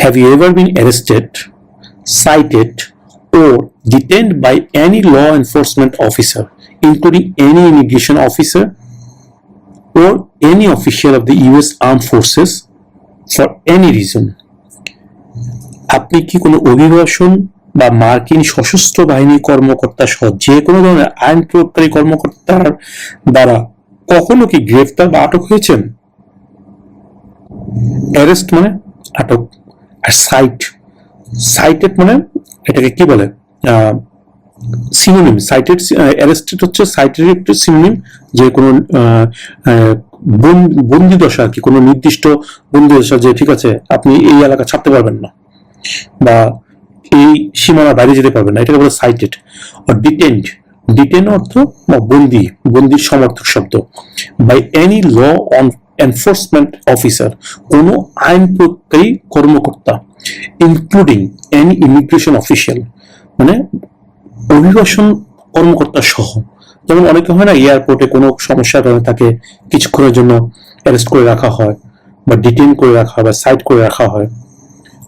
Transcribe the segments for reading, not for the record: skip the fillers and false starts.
Have you ever been arrested, cited, or detained by any law enforcement officer, including any immigration officer or any official of the US Armed Forces for any reason? আপনি কি কোনো অভিবাসন বা মার্কিন সশস্ত্র বাহিনী কর্মকর্তা সহ যে কোনো ধরনের আইন প্রয়োগকারী কর্মকর্তার দ্বারা কখনো কি গ্রেফতার বা আটক হয়েছেন? অ্যারেস্ট মানে আটক, আর সাইটেড মানে এটাকে কি বলে, সিনোনিম। সাইটেড অ্যারেস্টেড হচ্ছে সাইটেড একটু সিনোনিম, যে কোনো বন্দি দশা আর কি, কোনো নির্দিষ্ট বন্দি দশা, যে ঠিক আছে আপনি এই এলাকা ছাড়তে পারবেন না বা এই সীমানা বাইরে যেতে পারবেন না, এটাকে বলে সাইটেড। আর ডিটেন অর্থ বন্দির সমর্থক শব্দ। By any law enforcement officer, কোনো আইন প্রয়োগকারী কর্মকর্তা, ইনক্লুডিং এনি ইমিগ্রেশন অফিসিয়াল মানে অভিবাসন কর্মকর্তা সহ। যেমন অনেকে হয় না, এয়ারপোর্টে কোনো সমস্যার কারণে তাকে কিছুক্ষণের জন্য অ্যারেস্ট করে রাখা হয় বা ডিটেইন করে রাখা হয় বা সাইট করে রাখা হয়।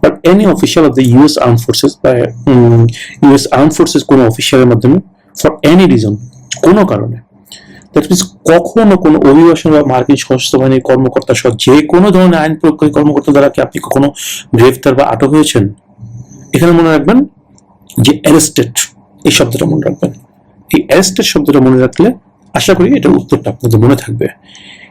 But any official of the US arm forces বা ইউএস আর্ম ফোর্সেস কোনো অফিসিয়ালের মাধ্যমে ফর এনি রিজন, কোনো কারণে, দ্যাট মিনস কখনো কোনো অভিবাসন বা মার্কিন সশস্ত্র বাহিনীর কর্মকর্তা সহ যে কোনো ধরনের আইন প্রয়োগকারী কর্মকর্তা দ্বারা কি আপনি কখনো গ্রেফতার বা আটক হয়েছেন? এখানে মনে রাখবেন যে অ্যারেস্টেড এই শব্দটা মনে রাখবেন। এই অ্যারেস্টেড শব্দটা মনে রাখলে আশা করি এটার উত্তরটা আপনাদের মনে থাকবে।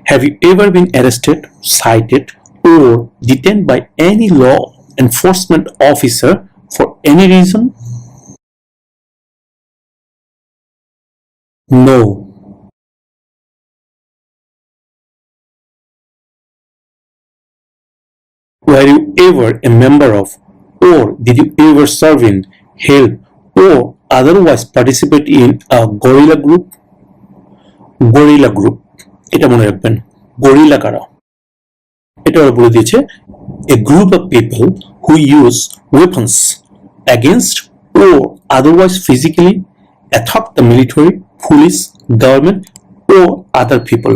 Have you ever been arrested, cited or detained by any law enforcement officer for any reason? No. Were you ever a member of, or did you ever serve in, help, or otherwise participate in a guerrilla group? Guerrilla group, এটা মনে রাখবেন। Gorilla কারা? এটা ওরা বলে দিয়েছে, a group of people who use weapons against or otherwise physically attack the military, police, government or other people.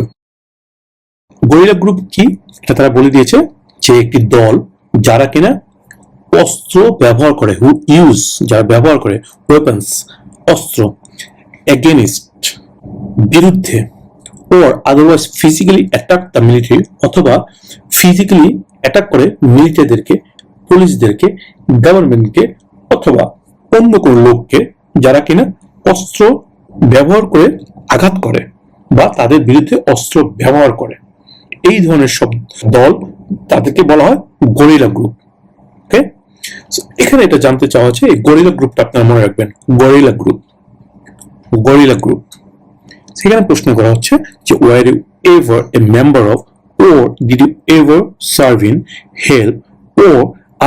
Gorilla group কি এটা তারা বলে দিয়েছে যে একটি দল যারা কিনা অস্ত্র ব্যবহার করে, হু ইউজ, যারা ব্যবহার করে, ওয়েপন্স অস্ত্র, এগেইনস্ট বিরুদ্ধে, or otherwise physically attack the military অথবা ফিজিক্যালি অ্যাটাক করে মিলিটারিদেরকে, পুলিশদেরকে, গভর্নমেন্টকে অথবা অন্য কোনো লোককে যারা কিনা অস্ত্র ব্যবহার করে আঘাত করে বা তাদের বিরুদ্ধে অস্ত্র ব্যবহার করে, এই ধরনের সব দল তাদেরকে বলা হয় গরিলা গ্রুপ। ওকে, এখানে এটা জানতে চাওয়া হচ্ছে এই গরিলা গ্রুপটা আপনারা মনে রাখবেন। গরিলা গ্রুপ সেখানে প্রশ্ন করা হচ্ছে যে were you ever a member of, or did you ever serve in, help, or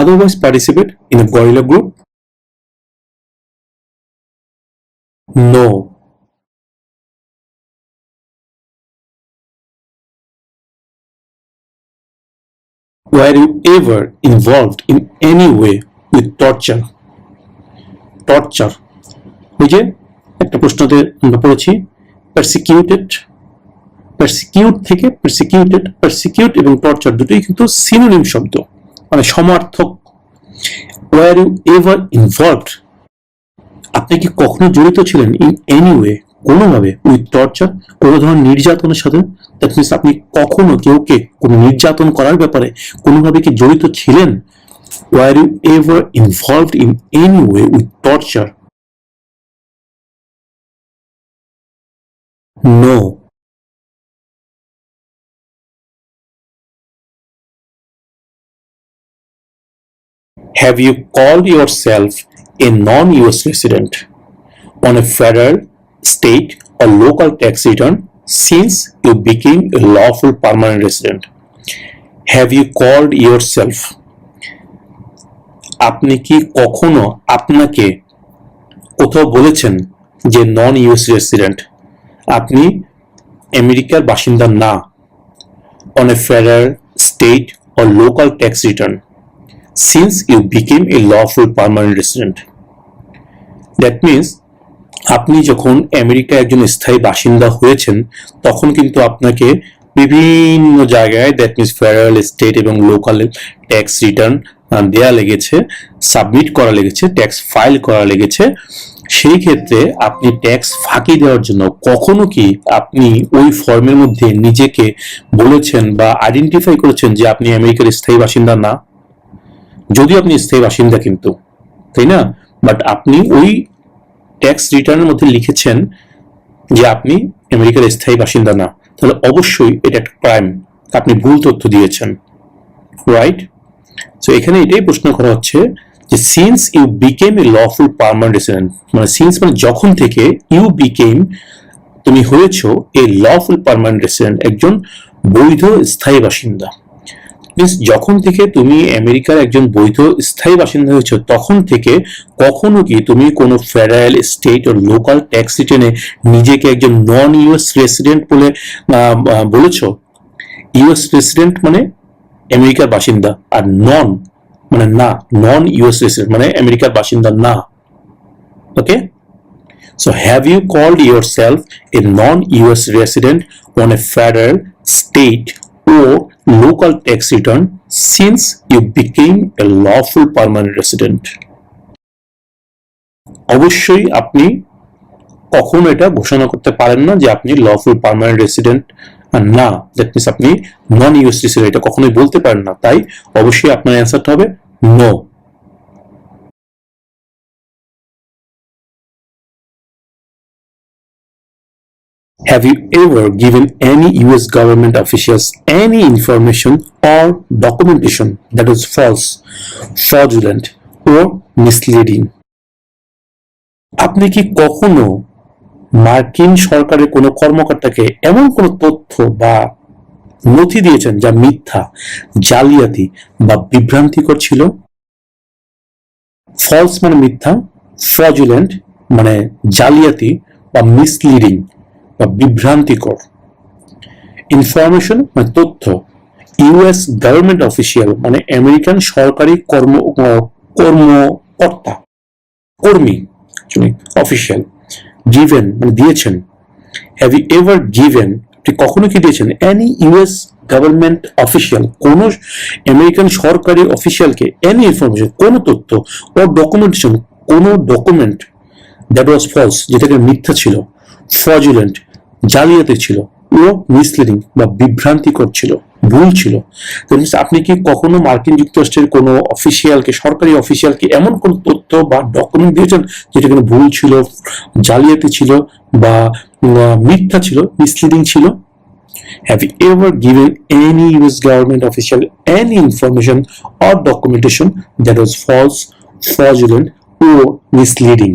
otherwise participate in a guerrilla group? No. Were you ever involved in any way with torture? ওই যে একটা প্রশ্নতে আমরা পড়েছি পারসিকিউট থেকে পারসিকিউট এবং টর্চার দুটোই কিন্তু synonym শব্দ, মানে সমার্থক। ওয়ার ইউ এভার ইনভলভড, আপনি কি কখনো জড়িত ছিলেন ইন এনি ওয়ে, কোনোভাবে, উইথ টর্চার, কোনো ধরনের নির্যাতনের সাথে? দ্যাট মিনস আপনি কখনো কেউকে কোনো নির্যাতন করার ব্যাপারে কোনোভাবে কি জড়িত ছিলেন? Were you ever involved in any way with torture? No. Have you called yourself a non-US resident on a federal, state, or local tax return since you became a lawful permanent resident? Have you called yourself? আপনি কি কখনো আপনাকে কোথাও বলেছেন যে নন US resident, আপনি আমেরিকার বাসিন্দা না, on a federal, state, or local tax return since you became a lawful permanent resident? That means আপনি যখন আমেরিকায় একজন স্থায়ী বাসিন্দা হয়েছেন তখন কিন্তু আপনাকে বিভিন্ন জায়গায়, দ্যাট মিনস ফেডারেল, স্টেট এবং লোকাল ট্যাক্স রিটার্ন দেয়া লেগেছে, সাবমিট করা লেগেছে, ট্যাক্স ফাইল করা লেগেছে, সেই ক্ষেত্রে আপনি ট্যাক্স ফাঁকি দেওয়ার জন্য কখনো কি আপনি ওই ফর্মের মধ্যে নিজেকে বলেছেন বা আইডেন্টিফাই করেছেন যে আপনি আমেরিকার স্থায়ী বাসিন্দা না? যদিও আপনি স্থায়ী বাসিন্দা কিন্তু, তাই না? বাট আপনি ওই ট্যাক্স রিটার্নের মধ্যে লিখেছেন যে আপনি আমেরিকার স্থায়ী বাসিন্দা না, তাহলে অবশ্যই এটা একটা ক্রাইম, আপনি ভুল তথ্য দিয়েছেন, রাইট? সো এখানে এটাই প্রশ্ন করা হচ্ছে যে since you became a lawful permanent resident, মানে সিন্স মানে যখন থেকে, ইউ বিকেম তুমি হয়েছো এ লফুল পার্মানেন্ট রেসিডেন্ট একজন বৈধ স্থায়ী বাসিন্দা, মিন্স যখন থেকে তুমি আমেরিকার একজন বৈধ স্থায়ী বাসিন্দা হয়েছো তখন থেকে কখনো কি তুমি কোনো ফেডারেল, স্টেট ও লোকাল ট্যাক্স রিটার্নে নিজেকে একজন নন ইউএস রেসিডেন্ট বলে বলেছো? ইউএস রেসিডেন্ট মানে আমেরিকার বাসিন্দা, আর নন মানে না, নন ইউএস রেসিডেন্ট মানে আমেরিকার বাসিন্দা না। Okay, so have you called yourself a non US resident on a federal, state or local tax return since you became a lawful permanent resident? অবশ্যই আপনি কখনো এটা ঘোষণা করতে পারেন না যে আপনি লফুল পার্মানেন্ট রেসিডেন্ট না, দ্যাট মিন্স আপনি নন ইউএস রেসিডেন্ট, এটা কখনোই বলতে পারেন না। তাই অবশ্যই আপনার অ্যান্সারটা হবে no. Have you ever given any US government officials any information or documentation that was false, fraudulent or misleading? আপনি কি কখনো মার্কিন সরকারের কোনো কর্মকর্তাকে এমন কোনো তথ্য বা নথি দিয়েছেন যা মিথ্যা, জালিয়াতি বা বিভ্রান্তিকর ছিল? ফলস মানে মিথ্যা, ফ্রজুলেন্ট মানে জালিয়াতি বা মিসলিডিং বা বিভ্রান্তিকর। ইনফরমেশন মানে তথ্য, ইউএস গভর্নমেন্ট অফিসিয়াল মানে আমেরিকান সরকারি কর্মকর্তা, কর্মী, অফিসিয়াল। গিভেন মানে দিয়েছেন। হ্যাভ ইউ এভার গিভেন, আপনি কখনো কি দিয়েছেন এনি ইউএস গভর্নমেন্ট অফিসিয়াল, কোন আমেরিকান সরকারি অফিসিয়ালকে এনি ইনফরমেশন, কোন তথ্য ও ডকুমেন্টেশন, কোন ডকুমেন্ট দ্যাট ওয়াজ ফলস, যেটাকে মিথ্যা ছিল, ফ্রজুলেন্ট জালিয়াতি ছিল, ও মিসলিডিং বা বিভ্রান্তিকর ছিল, ভুল ছিল। আপনি কি কখনো মার্কিন যুক্তরাষ্ট্রের কোনো অফিসিয়ালকে, সরকারি অফিসিয়ালকে এমন কোন তথ্য বা ডকুমেন্ট দিয়েছেন যেটা কোনো ভুল ছিল, জালিয়াতি ছিল বা মিথ্যা ছিল, মিসলিডিং ছিল? Have you ever given any US government official any information or documentation that was false, fraudulent or misleading?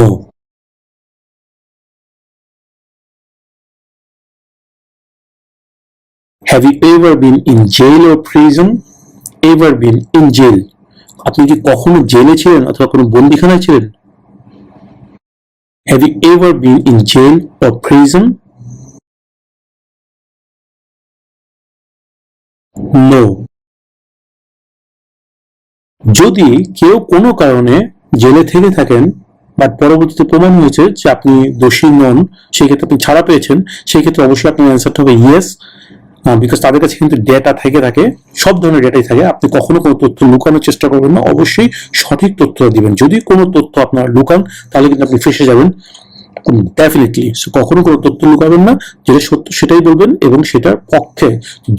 No. Have you ever been in jail or prison? Ever been in jail? আপনি কি কখনো জেলে ছিলেন অথবা কোনো বন্দিখানায় ছিলেন? Have you ever been in jail or prison? No. যদি কেউ কোনো কারণে জেলে থেকে থাকেন বাট পরবর্তীতে প্রমাণ হয়েছে যে আপনি দোষী নন, সেই ক্ষেত্রে আপনি ছাড়া পেয়েছেন, সেই ক্ষেত্রে অবশ্যই আপনার অ্যান্সারটা হবে ইয়েস, বিকজ তাদের কাছে কিন্তু ডেটা থেকে থাকে, সব ধরনের ডেটাই থাকে। আপনি কখনো কোনো তথ্য লুকানোর চেষ্টা করবেন না, অবশ্যই সঠিক তথ্য দিবেন। যদি কোনো তথ্য আপনার লুকান তাহলে কিন্তু আপনি ফেঁসে যাবেন ডেফিনেটলি। কখনো কোনো তথ্য লুকাবেন না, যেটা সত্য সেটাই বলবেন এবং সেটার পক্ষে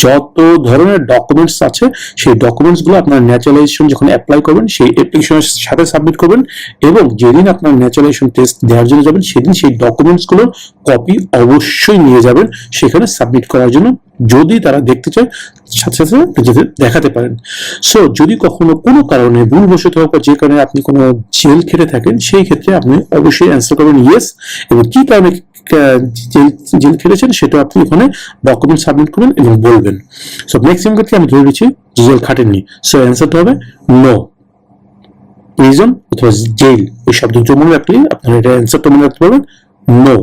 যত ধরনের ডকুমেন্টস আছে সেই ডকুমেন্টস গুলো আপনার ন্যাচারালাইজেশন যখন অ্যাপ্লাই করবেন সেই অ্যাপ্লিকেশনের সাথে সাবমিট করবেন এবং যেদিন আপনার ন্যাচারালাইজেশন টেস্ট দেওয়ার জন্য যাবেন সেদিন সেই ডকুমেন্টস গুলোর কপি অবশ্যই নিয়ে যাবেন সেখানে সাবমিট করার জন্য, যদি তারা দেখতে চায় সাথে সাথে দেখাতে পারেন। সো যদি কখনো কোনো কারণে ভুলবশত হোক বা যে কারণে আপনি কোনো জেল খেটে থাকেন সেই ক্ষেত্রে আপনি অবশ্যই অ্যান্সার করবেন ইয়েস, এবং কি কারণে জেল খেটেছেন সেটা আপনি ওখানে ডকুমেন্ট সাবমিট করবেন এবং বলবেন। সো ম্যাক্সিমাম ক্ষেত্রে আমি ধরে দিচ্ছি জেল খাটেননি, সো অ্যান্সারটা হবে নো। প্রিজন অথবা জেল এই শব্দ দুটো মনে রাখলে আপনারা এটা অ্যান্সারটা মনে রাখতে পারবেন no.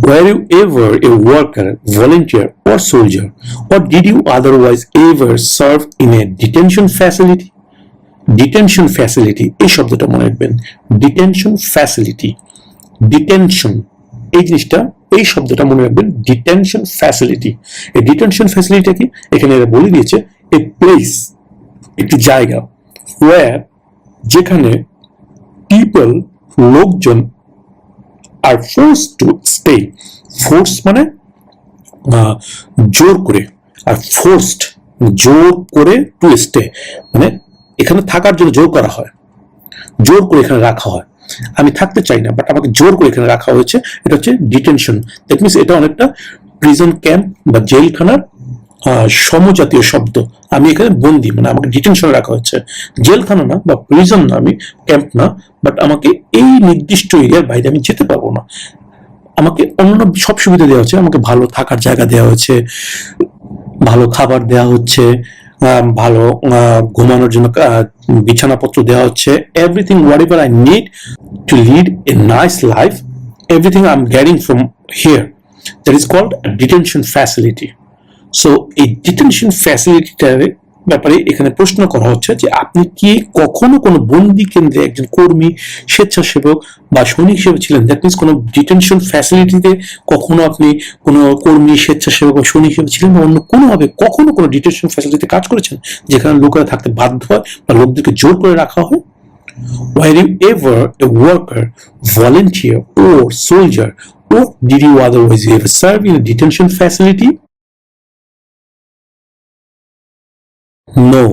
Were you ever a worker, volunteer or soldier, or did you otherwise ever serve in a detention facility? Detention facility এই শব্দটা মনে রাখবেন, detention facility ডিটেনশন, এই জিনিসটা, এই শব্দটা মনে রাখবেন, ডিটেনশন ফ্যাসিলিটি। এই ডিটেনশন ফ্যাসিলিটি কি, এখানে এরা বলে দিয়েছে এ প্লেস, একটি জায়গা, ওয়্যার, যেখানে পিপল, লোকজন, আর ফোর্স টু স্টে। ফোর্স মানে জোর করে, আর ফোর্সড জোর করে, টু স্টে মানে এখানে থাকার জন্য জোর করা হয়, জোর করে এখানে রাখা হয়। আমি থাকতে চাই না, বাট আমাকে জোর করে এখানে রাখা হয়েছে, এটা হচ্ছে ডিটেনশন। দ্যাট মিনস এটা অনেকটা প্রিজন ক্যাম্প বা জেলখানার সমজাতীয় শব্দ। আমি এখানে বন্দি, মানে আমাকে ডিটেনশনে রাখা হয়েছে, জেলখানা না বা প্রিজন না, আমি ক্যাম্প না, বাট আমাকে এই নির্দিষ্ট এরিয়ার বাইরে আমি যেতে পারবো না। আমাকে অন্য সব সুবিধা দেওয়া হচ্ছে, আমাকে ভালো থাকার জায়গা দেওয়া হচ্ছে, ভালো খাবার দেওয়া হচ্ছে, ভালো ঘুমানোর জন্য বিছানাপত্র দেওয়া হচ্ছে, everything whatever I need to lead a nice life, everything I am getting from here, that is called detention facility. So এই ডিটেনশন ফ্যাসিলিটিটার ব্যাপারে এখানে প্রশ্ন করা হচ্ছে যে আপনি কি কখনো কোনো বন্দি কেন্দ্রে একজন কর্মী, স্বেচ্ছাসেবক বা সৈনিক হিসেবে ছিলেন? দ্যাট মিনস কোনো ডিটেনশন ফ্যাসিলিটিতে কখনো আপনি কোনো কর্মী, স্বেচ্ছাসেবক বা সৈনিক হিসেবে ছিলেন, বা অন্য কোনোভাবে কখনো কোনো ডিটেনশন ফ্যাসিলিটিতে কাজ করেছেন যেখানে লোকেরা থাকতে বাধ্য হয় বা লোকদেরকে জোর করে রাখা হয়? Were you ever a worker, volunteer or soldier, or did you otherwise ever serve in a detention facility? No.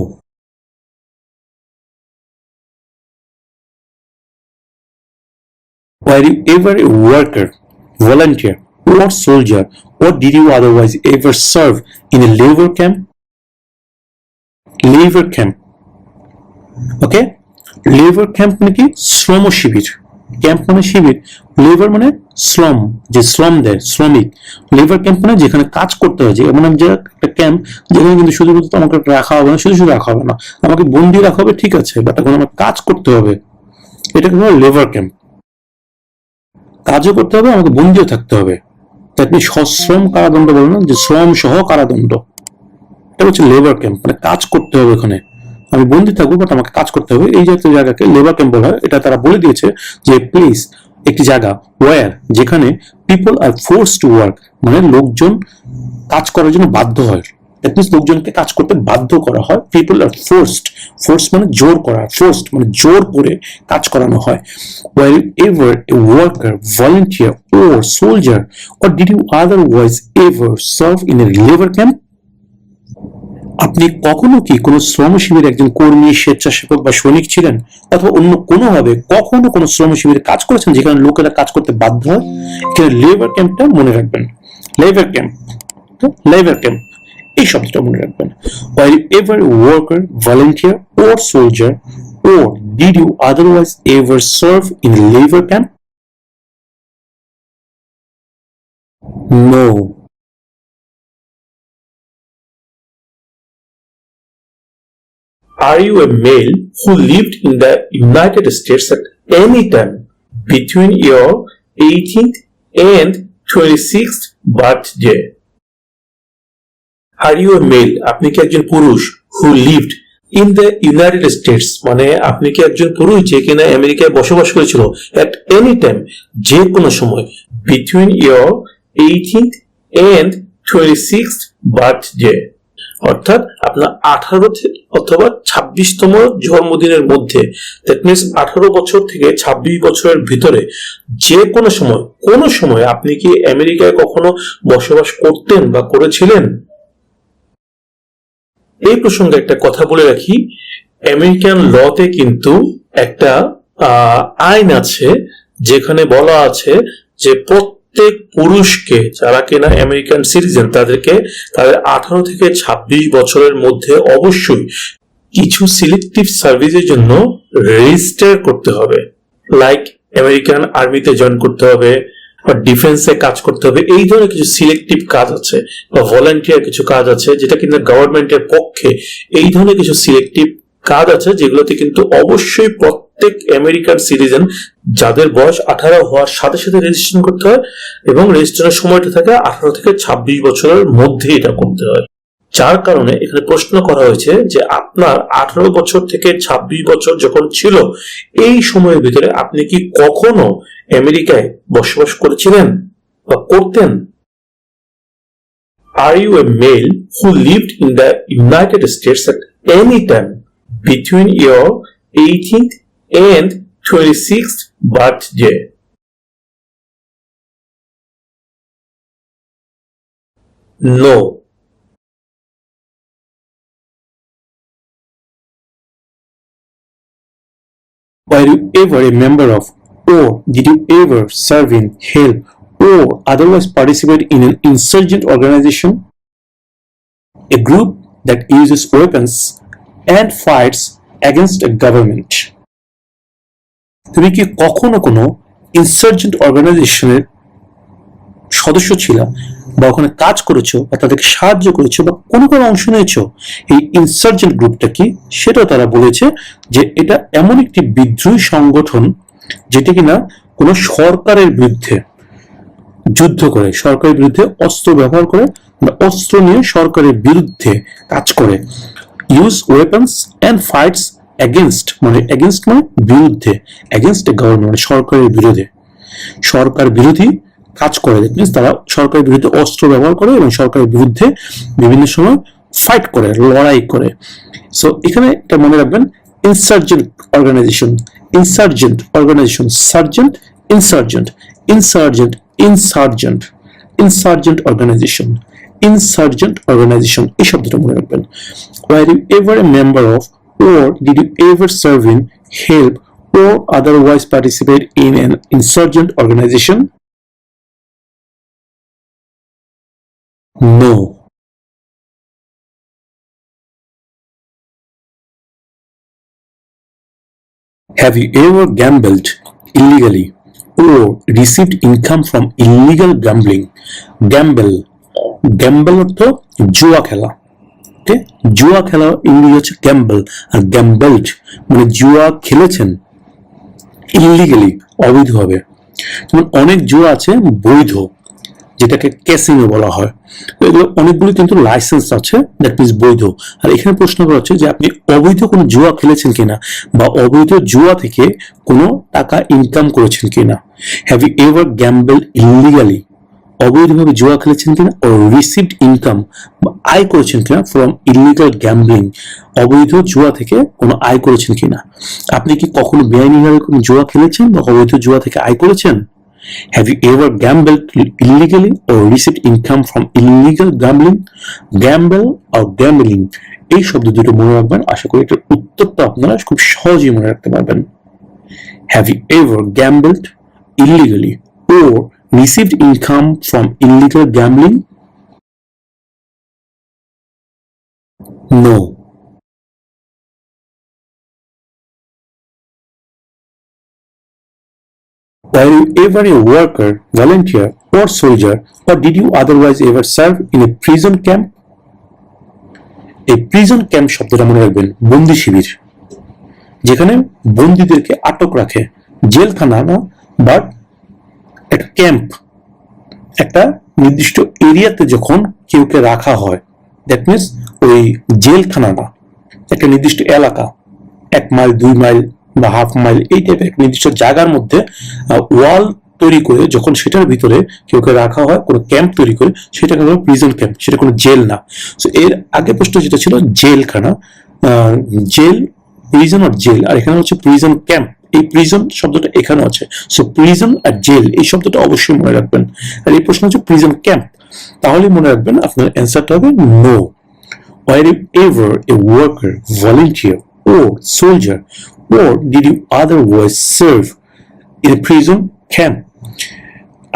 Were you ever a worker, volunteer, or soldier, or did you otherwise ever serve in a labor camp? Labor camp. Okay? Labor camp মানে কি? শ্রম শিবির। Camp মানে শিবির, labour মানে শ্রম, যে শ্রম দেয়, শ্রমিক। লেবার ক্যাম্প মানে যেখানে কাজ করতে হয়, যে এমন যে একটা ক্যাম্প যেখানে কিন্তু শুধুমাত্র আমাকে রাখা হবে না, শুধু শুধু রাখা হবে না, আমাকে বন্দি রাখা হবে, ঠিক আছে, বাট এখন আমার কাজ করতে হবে, এটাকে বলে লেবার ক্যাম্প। কাজও করতে হবে, আমাকে বন্দিও থাকতে হবে। আপনি সশ্রম কারাদণ্ড বলেন না, যে শ্রম সহ কারাদণ্ড, এটা হচ্ছে লেবার ক্যাম্প, মানে কাজ করতে হবে, ওখানে আমি বন্দি থাকবো বাট আমাকে কাজ করতে হবে। এই জাতীয় জায়গাকে লেবার ক্যাম্প বলা হয়। এটা তারা বলে দিয়েছে যে প্লেস, একটি জায়গা, ওয়্যার, যেখানে people are force to work, মানে লোকজন কাজ করার জন্য বাধ্য হয়। দ্যাট মিনস লোকজনকে কাজ করতে বাধ্য করা হয়। পিপল আর ফোর্সড, ফোর্স মানে জোর করা, ফোর্সড মানে জোর করে কাজ করানো হয়। Were you ever a worker, volunteer or soldier, or did you otherwise ever serve in a labor camp? আপনি কখনো কি কোনো শ্রম শিবিরে একজন কর্মী, স্বেচ্ছাসেবক বা সৈনিক ছিলেন, অথবা অন্য কোনোভাবে কখনো কোনো শ্রম শিবিরে কাজ করেছেন যেখানে লোকেরা কাজ করতে বাধ্য হয়? এখানে লেবার ক্যাম্পটা মনে রাখবেন, লেবার ক্যাম্প, লেবার ক্যাম্প এই শব্দটা মনে রাখবেন। Were you ever a worker, volunteer or soldier, or did you otherwise ever serve in a labor camp? No. Are you a male who lived in the United States at any time between your 18th and 26th birthday? Are you a male? আপনি কি একজন পুরুষ who lived in the United States, মানে আপনি কি একজন পুরুষ যে কিনা আমেরিকায় বসবাস করেছিল at any time, যে কোনো সময়, between your 18th and 26th birthday, অর্থাৎ আপনার 18 অথবা 26তম জন্মদিনের মধ্যে। দ্যাট মিনস 18 বছর থেকে 26 বছরের ভিতরে যে কোনো সময় আপনি কি আমেরিকায় কখনো বসবাস করতেন বা করেছিলেন? এই প্রসঙ্গে একটা কথা বলে রাখি, আমেরিকান লতে কিন্তু একটা আইন আছে যেখানে বলা আছে যে প্রত্যেক পুরুষকে, যারা কিনা আমেরিকান সিটিজেন, তাদেরকে তাদের 18 থেকে 26 বছরের মধ্যে অবশ্যই কিছু সিলেক্টিভ সার্ভিসের জন্য রেজিস্টার করতে হবে। লাইক আমেরিকান আর্মিতে জয়েন করতে হবে, বা ডিফেন্সে কাজ করতে হবে। এই ধরনের কিছু সিলেক্টিভ কাজ আছে, বা ভলান্টিয়ার কিছু কাজ আছে যেটা কিন্তু গভর্নমেন্টের পক্ষে। এই ধরনের কিছু সিলেক্টিভ কাজ আছে যেগুলোতে কিন্তু অবশ্যই প্রত্যেক আমেরিকান সিটিজেন, যাদের বয়স 18 হওয়ার সাথে সাথে রেজিস্ট্রেশন করতে হয়, এবং রেজিস্ট্রেশনের সময়টা থাকে 18 থেকে 26 বছরের মধ্যে এটা করতে হয়। যার কারণে এখানে প্রশ্ন করা হয়েছে যে আপনার 18 বছর থেকে 26 বছর যখন ছিল এই সময়ের ভিতরে আপনি কি কখনো আমেরিকায় বসবাস করেছিলেন বা করতেন? Are you a male who lived in the United States at any time between your 18th and 26th birthday? No. Were you ever a member of, or did you ever serve in, help, or otherwise participate in an insurgent organization? A group that uses weapons and fights against a government. তুমি কি কখনো কোনো insurgent অর্গানাইজেশনের সদস্য ছিল বা ওখানে কাজ করেছো বা তাদেরকে সাহায্য করেছো বা কোনো অংশ নিয়েছো? এই ইনসার্জেন্ট গ্রুপটা কি সেটাও তারা বলেছে যে এটা এমন একটি বিদ্রোহী সংগঠন যেটা কিনা কোনো সরকারের বিরুদ্ধে যুদ্ধ করে, সরকারের বিরুদ্ধে অস্ত্র ব্যবহার করে, অস্ত্র নিয়ে সরকারের বিরুদ্ধে কাজ করে। Use weapons and fights against মানে বিরুদ্ধে, এগেনস্ট এ গভর্নমেন্ট মানে সরকারের বিরুদ্ধে, সরকার বিরোধী কাজ করে। তারা সরকারের বিরুদ্ধে অস্ত্র ব্যবহার করে এবং সরকারের বিরুদ্ধে বিভিন্ন সময় ফাইট করে, লড়াই করে। সো এখানে এটা মনে রাখবেন, insurgent organisation, insurgent organisation, sergeant, insurgent, insurgent, insurgent, insurgent organisation, insurgent organisation, এই শব্দটা মনে রাখবেন। Were you ever a member of, or did you ever serve in, help, or otherwise participate in an insurgent organization? No. Have you ever gambled illegally or received income from illegal gambling? Gamble, gamble অর্থ জুয়া খেলা। জুয়া খেলা ইংরেজি হচ্ছে gamble, আর গ্যাম্বলড মানে জুয়া খেলেছেন ইলিগালি, অবৈধভাবে। যেমন অনেক জুয়া আছে বৈধ, যেটাকে ক্যাসিনো বলা হয়। এগুলো অনেকগুলো কিন্তু লাইসেন্স আছে, দ্যাট মিনস বৈধ। আর এখানে প্রশ্ন করা হচ্ছে যে আপনি অবৈধ কোনো জুয়া খেলেছেন কিনা বা অবৈধ জুয়া থেকে কোনো টাকা ইনকাম করেছেন কিনা। Have you ever gamble illegally, অবৈধভাবে জুয়া খেলেছেন কিনা, ও রিসিভড ইনকাম আয় করেছেন কিনা ফ্রম ইলিগাল গ্যাম্বলিং, অবৈধ জুয়া থেকে কোনো আয় করেছেন কিনা। আপনি কি কখনো বেআইনিভাবে কোনো জুয়া খেলেছেন বা অবৈধ জুয়া থেকে আয় করেছেন? Have you ever gambled illegally or received income from illegal gambling? Gamble or gambling, এই শব্দ দুটো মনে রাখবেন। আশা করি এটার উত্তরটা আপনারা খুব সহজেই মনে রাখতে পারবেন। Have you ever gambled illegally or received income from illegal gambling? No. Were you ever a worker, volunteer, or soldier, or did you otherwise ever serve in a prison camp? এই প্রিজন ক্যাম্প শব্দটা মনে রাখবেন, বন্দি শিবির, যেখানে বন্দীদেরকে আটক রাখে। জেলখানা না, বাট একটা ক্যাম্প, একটা নির্দিষ্ট এরিয়াতে যখন কেউকে রাখা হয়, দ্যাট মিনস ওই জেলখানা না, একটা নির্দিষ্ট এলাকা, 1 মাইল 2 মাইল বা হাফ মাইল এই টাইপের এক নির্দিষ্ট জায়গার মধ্যে ওয়াল তৈরি করে যখন সেটার ভিতরে কেউকে রাখা হয়, কোনো ক্যাম্প তৈরি করে, সেটা হলো প্রিজন ক্যাম্প, সেটা কোনো জেল না। সো এর আগে প্রশ্ন যেটা ছিল জেলখানা, জেল, প্রিজন আর জেল, আর এখানে হচ্ছে প্রিজন ক্যাম্প। এই প্রিজন শব্দটা এখানে আছে। সো প্রিজন আর জেল এই শব্দটা অবশ্যই মনে রাখবেন। আর এই প্রশ্ন হচ্ছে প্রিজন ক্যাম্প, তাহলে মনে রাখবেন আপনার অ্যান্সারটা হবে no. Were you ever a worker, volunteer, or soldier, or did you otherwise serve in a prison camp?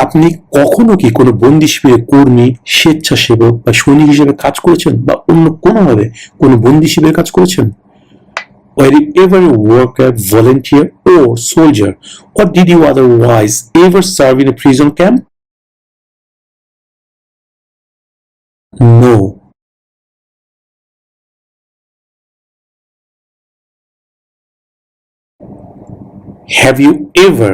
আপনি কখনো কি কোনো বন্দি শিবিরে কর্মী, স্বেচ্ছাসেবক বা সৈনিক হিসেবে কাজ করেছেন বা অন্য কোনোভাবে কোনো বন্দি শিবিরে কাজ করেছেন? Were you ever a worker, volunteer, or soldier, or did you otherwise ever serve in a prison camp? No. Have you ever,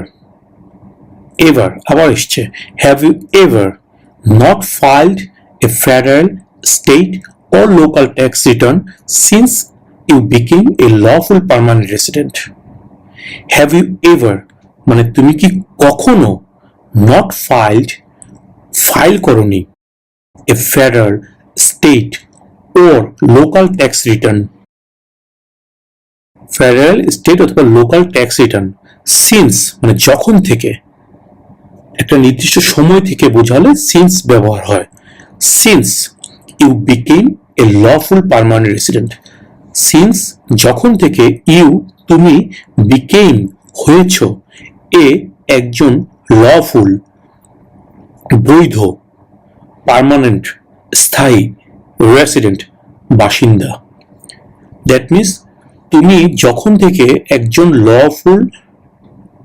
আবার এসছে, have you ever not filed a federal, state, or local tax return since you became a lawful permanent resident. Have you ever মানে তুমি কি কখনো not file করনি a federal, state or local tax return, federal, state অথবা local tax return since মানে যখন থেকে, একটা নির্দিষ্ট সময় থেকে বোঝালে সিন্স ব্যবহার হয়। Since you became a lawful permanent resident, since যখন থেকে ইউ তুমি বিকেম হয়েছ একজন লফুল বৈধ পার্মানেন্ট স্থায়ী রেসিডেন্ট বাসিন্দা। দ্যাট মিনস তুমি যখন থেকে একজন লফুল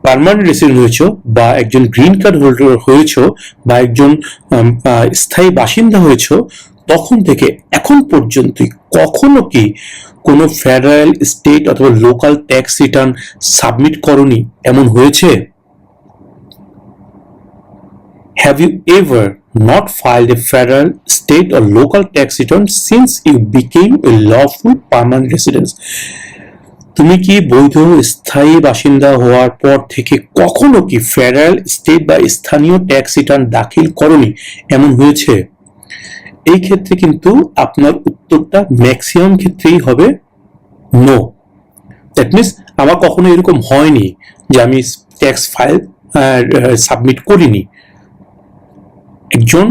পার্মানেন্ট রেসিডেন্ট হয়েছ বা একজন গ্রিন কার্ড হোল্ডার হয়েছ বা একজন স্থায়ী বাসিন্দা হয়েছ, তখন থেকে এখন পর্যন্ত কখনো কি কোনো ফেডারেল, স্টেট অথবা লোকাল ট্যাক্স রিটার্ন সাবমিট করনি এমন হয়েছে? Have you ever not filed a federal, state or local tax return since you became a lawful permanent resident? তুমি কি বৈধ স্থায়ী বাসিন্দা হওয়ার পর থেকে কখনো কি ফেডারেল, স্টেট বা স্থানীয় ট্যাক্স রিটার্ন দাখিল করনি এমন হয়েছে? এই ক্ষেত্রে কিন্তু আপনার উত্তরটা ম্যাক্সিমাম ক্ষেত্রেই হবে নো। দ্যাট মিনস আমার কখনো এরকম হয়নি যে আমি ট্যাক্স ফাইল সাবমিট করিনি। একজন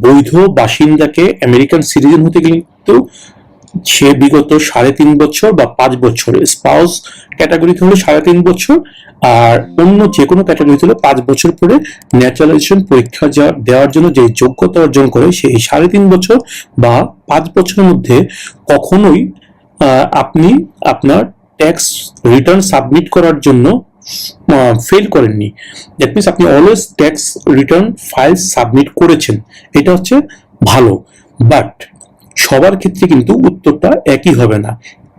বৈধ বাসিন্দাকে আমেরিকান সিটিজেন হতে গেলে কিন্তু সে বিগত 3.5 বছর বা 5 বছর, স্পাউস ক্যাটাগরিতে হলে 3.5 বছর, আর অন্য যে কোনো ক্যাটাগরিতে হলে 5 বছর পরে ন্যাচারালাইজেশন পরীক্ষা দেওয়ার জন্য যে যোগ্যতা অর্জন করে, সেই 3.5 বছর বা 5 বছরের মধ্যে কখনোই আপনি আপনার ট্যাক্স রিটার্ন সাবমিট করার জন্য ফেল করেননি। দ্যাট মিনস আপনি always tax return file submit করেছেন, এটা হচ্ছে ভালো। বাট সবার ক্ষেত্রে কিন্তু উত্তরটা একই হবে না।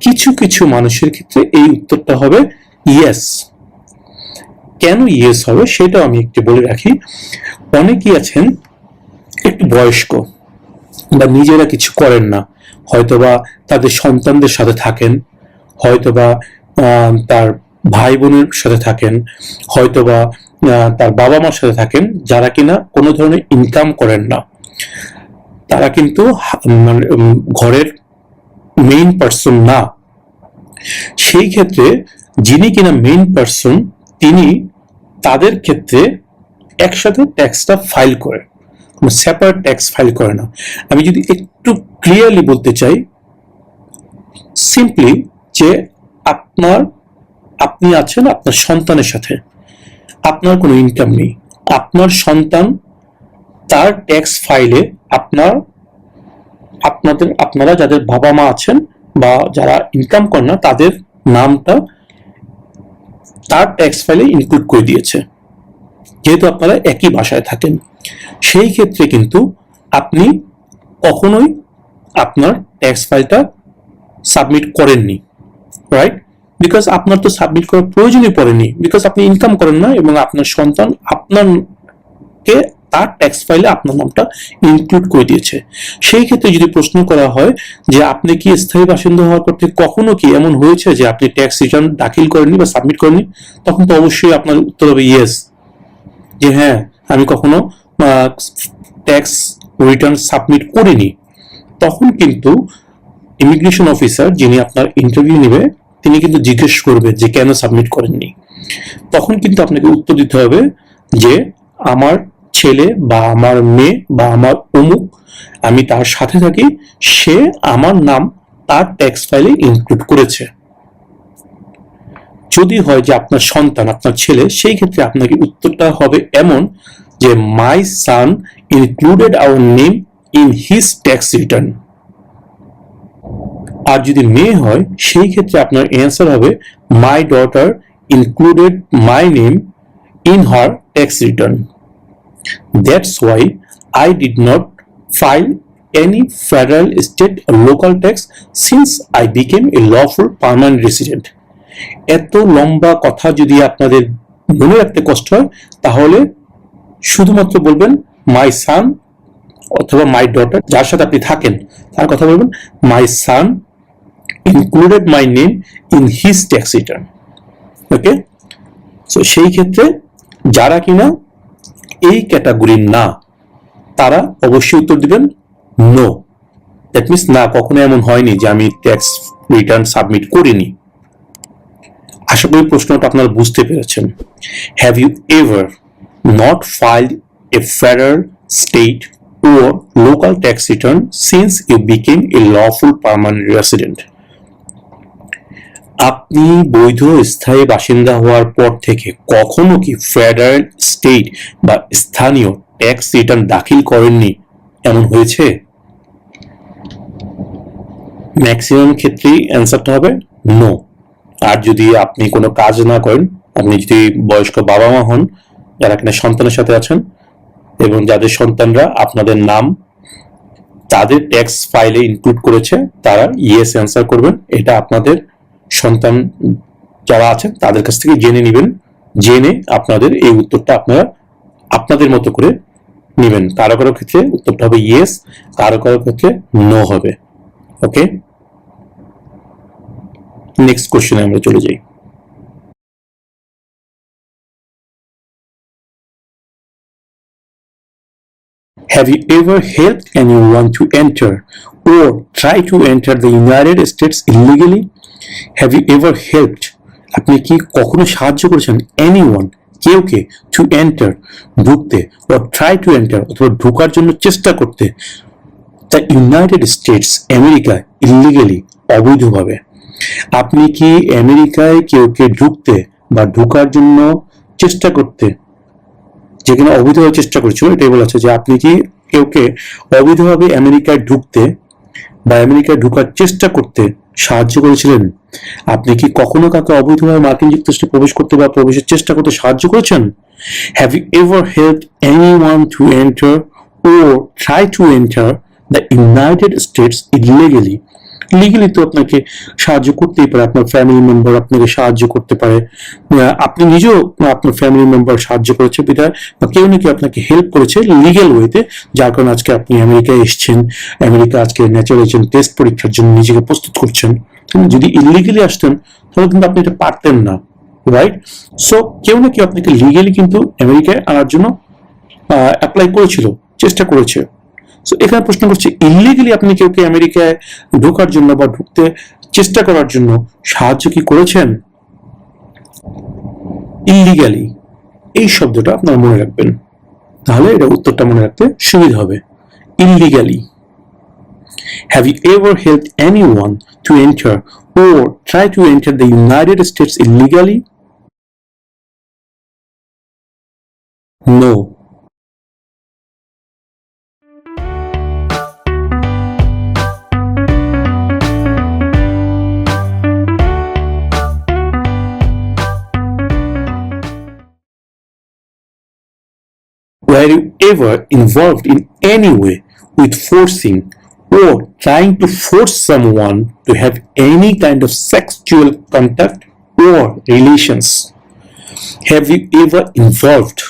কিছু কিছু মানুষের ক্ষেত্রে এই উত্তরটা হবে ইয়েস। কেন ইয়েস হবে সেটাও আমি একটু বলে রাখি। অনেকেই আছেন একটু বয়স্ক বা নিজেরা কিছু করেন না, হয়তোবা তাদের সন্তানদের সাথে থাকেন, হয়তোবা তার ভাই বোনের সাথে থাকেন, হয়তোবা তার বাবা মার সাথে থাকেন, যারা কিনা কোনো ধরনের ইনকাম করেন না। তারা কিন্তু ঘরের মেইন পার্সন না। সেই ক্ষেত্রে যিনি কিনা মেইন পার্সন, তিনি তাদের ক্ষেত্রে একসাথে ট্যাক্সটা ফাইল করে, কোনো সেপারেট ট্যাক্স ফাইল করে না। আমি যদি একটু ক্লিয়ারলি বলতে চাই, সিম্পলি যে আপনি আছেন আপনার সন্তানের সাথে, আপনার কোনো ইনকাম নেই, আপনার সন্তান তার ট্যাক্স ফাইলে আপনারা যাদের বাবা মা আছেন বা যারা ইনকাম করেন না, তাদের নামটা তার ট্যাক্স ফাইলে ইনক্লুড করে দিয়েছে, যেহেতু আপনারা একই বাসায় থাকেন। সেই ক্ষেত্রে কিন্তু আপনি কখনোই আপনার ট্যাক্স ফাইলটা সাবমিট করেননি, রাইট? বিকজ আপনার তো সাবমিট করার প্রয়োজনই পড়েনি, বিকজ আপনি ইনকাম করেন না এবং আপনার সন্তান আপনাকে তার ট্যাক্স ফাইলে আপনার নামটা ইনক্লুড করে দিয়েছে। সেই ক্ষেত্রে যদি প্রশ্ন করা হয় যে আপনি কি স্থায়ী বাসিন্দা হওয়ার পর থেকে কখনো কি এমন হয়েছে যে আপনি ট্যাক্স রিটার্ন দাখিল করেননি বা সাবমিট করেননি, তখন তো অবশ্যই আপনার উত্তর হবে ইয়েস, যে হ্যাঁ আমি কখনো ট্যাক্স রিটার্ন সাবমিট করিনি। তখন কিন্তু ইমিগ্রেশন অফিসার যিনি আপনার ইন্টারভিউ নেবে, তিনি কিন্তু জিজ্ঞেস করবে যে কেন সাবমিট করেননি। তখন কিন্তু আপনাকে উত্তর দিতে হবে যে আমার ছেলে বা আমার মেয়ে বা আমার অমুক, আমি তার সাথে থাকি, সে আমার নাম তার ট্যাক্স ফাইলে ইনক্লুড করেছে। যদি হয় যে আপনার সন্তান, আপনার ছেলে, সেই ক্ষেত্রে আপনাকে উত্তরটা হবে এমন যে my son included our name in his tax return. আর যদি মেয়ে হয় সেই ক্ষেত্রে আপনার অ্যান্সার হবে my daughter included my name in her tax return. That's why I did not file any federal, state or local tax since I became a lawful permanent resident. এত লম্বা কথা যদি আপনাদের মনে রাখতে কষ্ট হয়, তাহলে শুধুমাত্র বলবেন মাই সান অথবা মাই ডটার, যার সাথে আপনি থাকেন তার কথা বলবেন my son included my name in his tax return. Okay, so সেই ক্ষেত্রে যারা কিনা এই ক্যাটাগরির না তারা অবশ্যই উত্তর দিবেন নো। দ্যাট মিনস না, কখনো এমন হয়নি যে আমি ট্যাক্স রিটার্ন সাবমিট করিনি। আশা করি প্রশ্নটা আপনারা বুঝতে পেরেছেন। Have you ever not filed a federal, state or local tax return since you became a lawful permanent resident? আপনি বৈধ স্থায়ী বাসিন্দা হওয়ার পর থেকে কখনো কি ফেডারেল, স্টেট বা স্থানীয় ট্যাক্স রিটার্ন দাখিল করেননি, এমন হয়েছে? ম্যাক্সিমাম ক্ষেত্রেই অ্যান্সারটা হবে নো। আর যদি আপনি কোনো কাজ না করেন, আপনি যদি বয়স্ক বাবা মা হন যারা কিনা সন্তানের সাথে আছেন এবং যাদের সন্তানরা আপনাদের নাম তাদের ট্যাক্স ফাইলে ইনক্লুড করেছে, তারা ইয়েস অ্যান্সার করবেন। এটা আপনাদের সন্তান যারা আছেন তাদের কাছ থেকে জেনে নেবেন, জেনে আপনাদের এই উত্তরটা আপনারা আপনাদের মতো করে নেবেন। কারো কারো ক্ষেত্রে উত্তরটা হবে ইয়েস, কারো কারো ক্ষেত্রে নো হবে। ওকে, নেক্সট কোশ্চেনে আমরা চলে যাই। Have you ever helped anyone to enter or try to enter the United States illegally? Have you ever helped? আপনি কি কখনো সাহায্য করেছেন anyone, কেউকে, to enter, ঢুকতে, or try to enter, অথবা ঢোকার জন্য চেষ্টা করতে the United States, America, illegally, অবৈধভাবে? আপনি কি আমেরিকায় কেউকে ঢুকতে বা ঢোকার জন্য চেষ্টা করতে, যেখানে অবৈধভাবে চেষ্টা করছিল, এটাই বলা আছে যে আপনি কি কেউকে অবৈধভাবে আমেরিকায় ঢুকতে বা আমেরিকায় ঢোকার চেষ্টা করতে সাহায্য করেছিলেন? আপনি কি কখনো কাউকে অবৈধভাবে মার্কিন যুক্তরাষ্ট্রে প্রবেশ করতে বা প্রবেশের চেষ্টা করতে সাহায্য করেছেন? Have you ever helped anyone to enter or try to enter the United States illegally? Legally তো আপনাকে সাহায্য করতেই পারে, আপনার ফ্যামিলি মেম্বার আপনাকে সাহায্য করতে পারে, আপনি নিজেও আপনার ফ্যামিলি মেম্বার সাহায্য করেছে বিধায়, বা কেউ নাকি আপনাকে হেল্প করেছে লিগ্যাল ওয়েতে, যার কারণে আজকে আপনি আমেরিকায় এসেছেন, আমেরিকা আজকে ন্যাচারালাইজেশন টেস্ট পরীক্ষার জন্য নিজেকে প্রস্তুত করছেন। যদি ইলিগালি আসতেন তাহলে কিন্তু আপনি এটা পারতেন না, রাইট? সো কেউ না কেউ আপনাকে লিগালি কিন্তু আমেরিকায় আনার জন্য অ্যাপ্লাই করেছিল, চেষ্টা করেছে। সো এখানে প্রশ্ন করছে ইলিগালি আপনি কেউকে আমেরিকায় ঢোকার জন্য বা ঢুকতে চেষ্টা করার জন্য সাহায্য কি করেছেন? ইলিগালি এই শব্দটা আপনারা মনে রাখবেন, তাহলে এটা উত্তরটা মনে রাখতে সুবিধা হবে। Illegally. Have you ever helped anyone to enter or try to enter the United States illegally? No. Were you ever involved in any way with forcing or trying to force someone to have any kind of sexual contact or relations? Have you ever involved?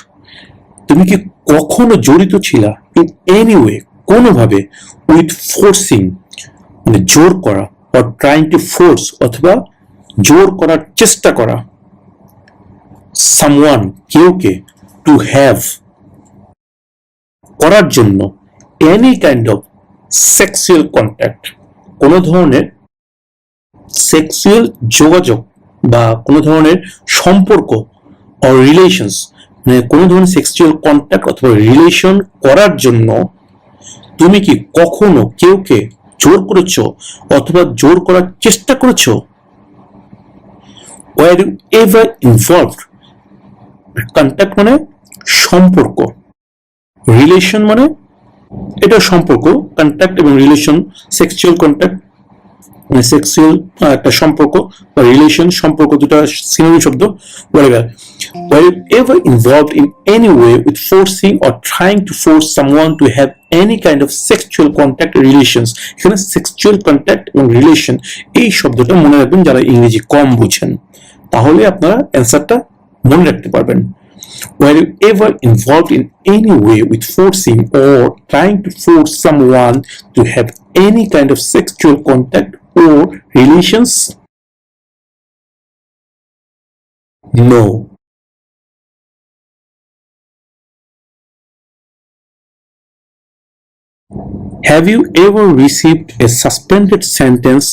তুমি কি কখনো জড়িত ছিলা in any way, কোনোভাবে, with forcing, মানে জোর করা, or trying to force, অথবা জোর করার চেষ্টা করা, someone, কেউকে, to have, করার জন্য, any kind of sexual contact, কোনো ধরনের সেক্সুয়াল যোগাযোগ বা কোনো ধরনের সম্পর্ক, অর রিলেশনস, মানে কোনো ধরনের সেক্সুয়াল কন্ট্যাক্ট অথবা রিলেশন করার জন্য তুমি কি কখনো কেউকে জোর করেছো অথবা জোর করার চেষ্টা করেছো? Were you ever involved? Contact মানে সম্পর্ক, রিলেশন মানে এটা সম্পর্ক, কন্ট্যাক্ট এবং রিলেশন, সেক্সুয়াল কন্ট্যাক্ট মানে সেক্সুয়াল একটা সম্পর্ক, বা রিলেশন সম্পর্ক, দুটো সিনোনিম শব্দ। whatever. Were you ever involved in any way with forcing or trying to force someone to have any kind of sexual contact or relations? এখানে sexual contact এবং relation এই শব্দটা মনে রাখবেন যারা ইংরেজি কম বুঝেন, তাহলে আপনারা অ্যান্সারটা মনে রাখতে পারবেন। Were you ever involved in any way with forcing or trying to force someone to have any kind of sexual contact or relations? No. Have you ever received a suspended sentence,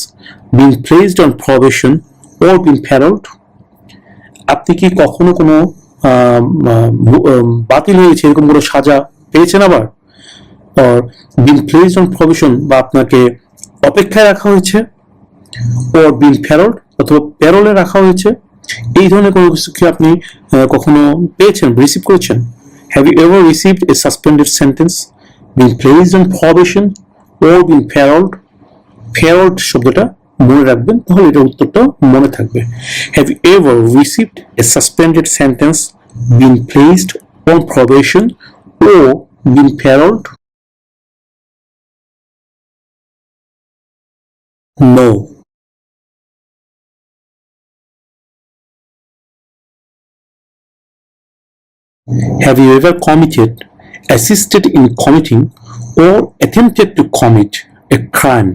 been placed on probation, or been paroled? আপনি কি কখনো কোনো বাতিল হয়েছে এরকম কোনো সাজা পেয়েছেন আবার, or been placed on probation বা আপনাকে অপেক্ষায় রাখা হয়েছে, or been paroled অথবা প্যারোলে রাখা হয়েছে, এই ধরনের কোনো কিছু কি আপনি কখনো পেয়েছেন, রিসিভ করেছেন? Have you ever received a suspended sentence, been placed on probation, or been paroled? Paroled শব্দটা মনে রাখবেন, তাহলে এটার উত্তরটা মনে থাকবে। Have you ever received a suspended sentence, been placed on probation, or been paroled? No. Have you ever committed, assisted in committing, or attempted to commit a crime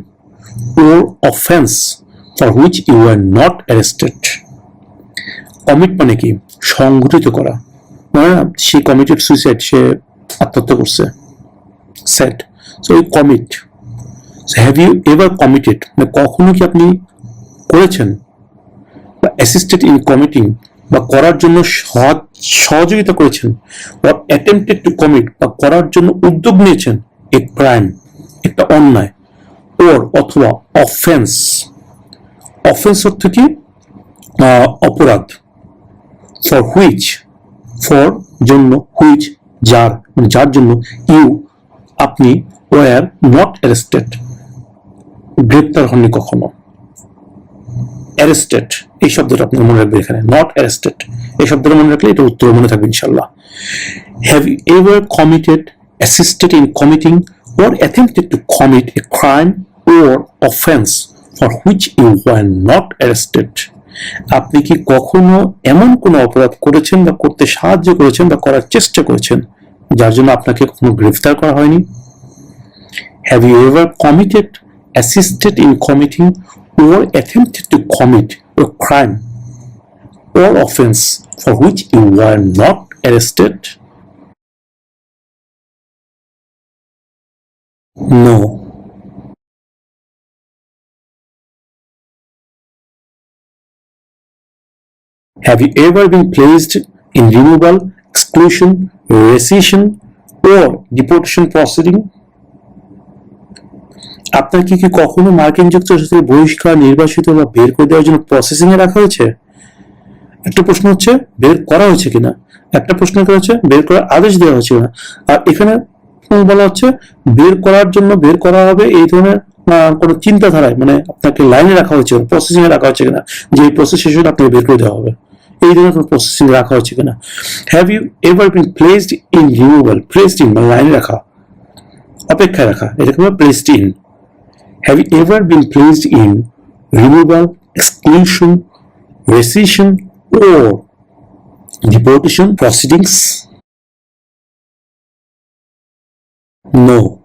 or offense for which you were not arrested? Commit মানে কি? সংগঠিত করা, মানে সে committed suicide, সে আত্মহত্যা করছে, set. So এই commit. So have you ever committed মানে কখনো কি আপনি করেছেন, বা অ্যাসিস্টেড ইন কমিটিং বা করার জন্য সহযোগিতা করেছেন, বা অ্যাটেম্পটেড টু কমিট বা করার জন্য উদ্যোগ নিয়েছেন এ ক্রাইম, একটা অন্যায়, ওর অথবা অফেন্স। অফেন্স অর্থ কি? অপরাধ। ফর হুইচ, ফর জন্য, হুইচ যার, মানে যার জন্য, ইউ আপনি, ওয়ার নট অ্যারেস্টেড গ্রেপ্তার হননি কখনো। অ্যারেস্টেড এই শব্দটা আপনি মনে রাখবেন, এখানে নট অ্যারেস্টেড এই শব্দটা মনে রাখলে এটা উত্তর মনে থাকবে ইনশাল্লাহ। Have you ever committed, assisted in committing, or attempted to commit a crime or offense for which you were not arrested? আপনি কি কখনো এমন কোনো অপরাধ করেছেন বা করতে সাহায্য করেছেন বা করার চেষ্টা করেছেন যার জন্য আপনাকে কখনো গ্রেফতার করা হয়নি? Have you ever committed, assisted in committing, or attempted to commit a crime or offense for which you were not arrested? No. Have you ever been placed in removal, exclusion, rescission, or deportation proceeding? আপনাকে কি কখনো মার্কিন যুক্তরাষ্ট্র থেকে বহিষ্কার, নির্বাসিত বা বের করে দেওয়ার জন্য প্রসেসিং এ রাখা হয়েছে? একটা প্রশ্ন হচ্ছে বের করা হয়েছে কিনা, একটা প্রশ্ন হচ্ছে বের করার আদেশ দেওয়া হয়েছে কিনা, আর এখানে বলা হচ্ছে বের করার জন্য বের করা হবে এই ধরনের কোনো চিন্তাধারায়, মানে আপনাকে লাইনে রাখা হয়েছে, প্রসেসিং এ রাখা হচ্ছে কিনা, যে এই প্রসেস শেষ হলে আপনাকে বের করে দেওয়া হবে, এই ধরনের কোনো প্রসেসিং রাখা হচ্ছে কিনা। Have you ever been placed in removal, placed in মানে লাইনে রাখা, অপেক্ষায় রাখা, এটাকে বলে placed in. Have you ever been placed in removal, exclusion, rescission, or deportation proceedings? No.